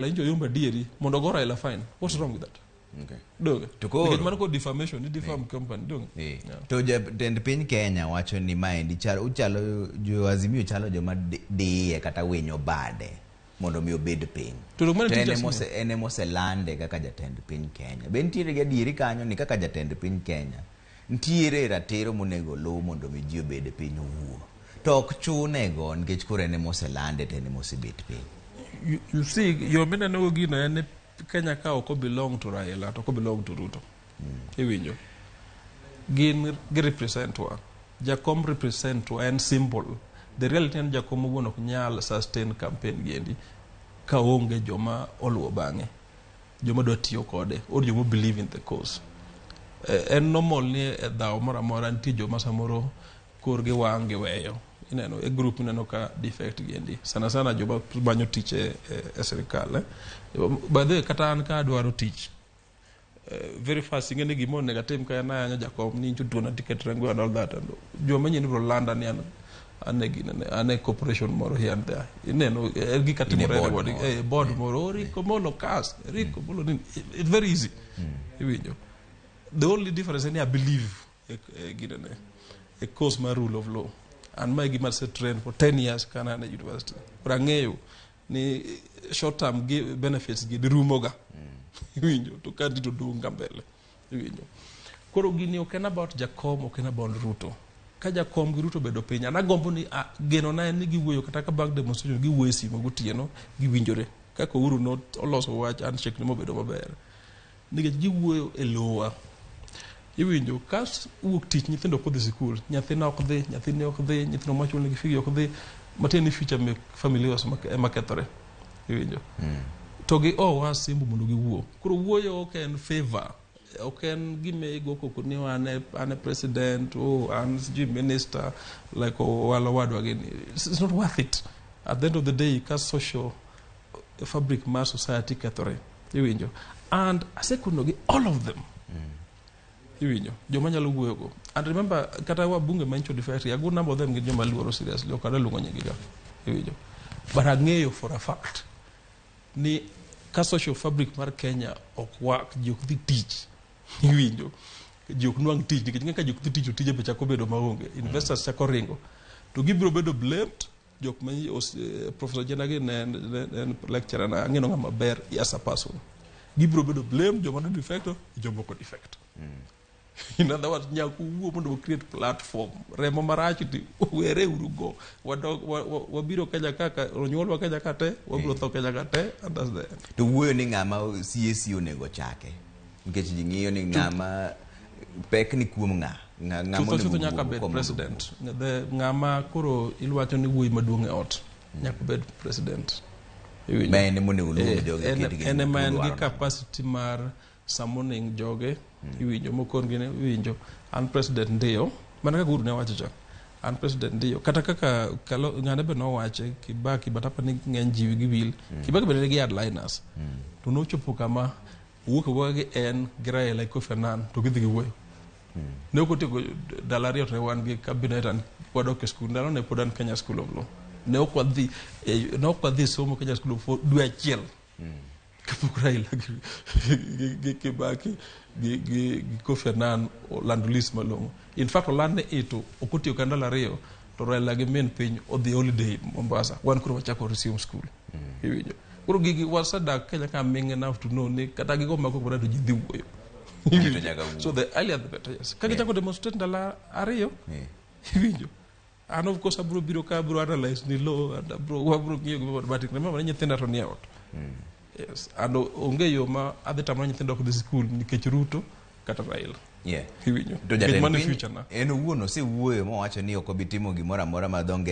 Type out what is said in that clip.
injo yumba dieri mondo go Raila fine. What's wrong with that? Okay. Doge. Because man ko defamation, ni defam company doge. To jatend piny Kenya wacho ni maendi uchalo jo Azimio chalo joma diye kata winyo bade mondo mi obed piny. To ene moselande kaka jatend piny Kenya. Be ntiere gi adieri kanyo ni kaka jatend piny Kenya ntiere ratiro monego luw mondo mi ji obed piny owuo. To ok chunego nikech koro ene moselande to ene mosebet piny. You see, your men know gina ene Kenya ka oko belong to Raila, to oko belong to Ruto. Iwinjo. Gin represent wa. Jakom represent wa and symbol. The reality and Jakom wonok nyal sustain campaign gendi ka onge joma oluo bange. Joma do tiyo kode or joma believe in the cause. En normal ni dhao mora mora nti joma samoro kurgi wange weyo. Ineno a group ineno ka defect gendi sana sana joma banyo tich e serikal by the kata an ka dwaro tich very fast ingene gimo negative ka na anya Jakom ni chutu na ticket rango and all that and joma nyini bro landa ni ane corporation moro here and there ineno gi katimore wodi board moro Komolo cast Komolo it's very easy iwinjo the only difference is I believe a cause my rule of law. And my give myself trained for 10 years Canada University. Rangeyo ni short term benefits gi rumoga. To kandi to do ngambele. Koro gini okena about Jakom okena about Ruto. Ka Jakom gi Ruto bedo piny ana gombo ni geno na ni gi wuoyo kata ka bag demonstration gi wesi magutieno gi winjore. Kaka uru no oloso wach an check ni mo bedo maber. Nige gi wuoyo e lowa. Iwinjo kas wuok tich nyithindo kodhi sikul nyathina ok dhi nyathine ok dhi nyithindo machul nigi figi ok dhi mateni future me family os makethore iwinjo to gi wasimbu mondo gi wuo koro wuoyo ok en favor ok en gime go koko ni ane president an minister like walo wadwa gini it's not worth it at the end of the day kas social fabric mar society kethore iwinjo and asekuno gi all of them iwinjo joma nyalo wuoyo go and remember kata wa bunge mancho defect a good number of them get joma luoro seriously okada lungo nyigi ga iwinjo but ang'eyo for a fact ni ka social fabric mar Kenya ok work jok dhi tich iwinjo jok nwang tich nikech ka jok dhi tich tije be chako bedo maonge investors chako ringo to gibro bedo blamed jok ma professor Jenage ne lecturer na ngeno ngama ber as a person gibro bedo blamed joma do defect joma ko defect in other words nyaku wuo mondo create platform remo marachiti were urugo wabiro Kenya kaka onyuolwa Kenya kate wabiro tho Kenya kate and that's the end to wuoyo ni ngama CSC onego chake nikech ji ng'iyo ni ngama pek ni kuom ngama to nyaka bed president the ngama koro ilwacho ni wuoyi maduong' e ot nyaka bed president men monego luong joge ene man gi capacity mar summoning joge iwinjo mokon gine iwinjo an president ndio mana ka guru ne wacho cha an president ndio kata kaka ngane be no wache Kibaki batapa ni ng'eny jiwi gi wil Kibaki be gi headliners to no chopo kama wuok wage en grae like Kofi Annan to gidhi gi wuoyo ne ko tego dalario to wan gi cabinet an wadok school ndalo ne podan Kenya School of Law ne ok wadhi somo Kenya School of Law dwe achiel kapok Raila gi Kibaki gi Kofi Annan landulis malongo in fact lande ito okotio kandala rio to Raila gi men piny o the holiday Mombasa wan kuro wachako resume school iwinjo kuro gigi wasada Kenya ka minge enough to know ni kata gigo mako bra to jidhi wuoyo so the earlier the better yes kage chako demonstrate ndala ariyo iwinjo and of course abro biro ka bro analyze ni law and abro ngiyo but remember nyithinda to ni out yes and onge yo ma adhi tamana nyithindo ko school nikech Ruto kata Raila yeah iwinjo to jatend future na en owuon osewuoyo mo wacho ni ok obitimo gimoro amora ma donge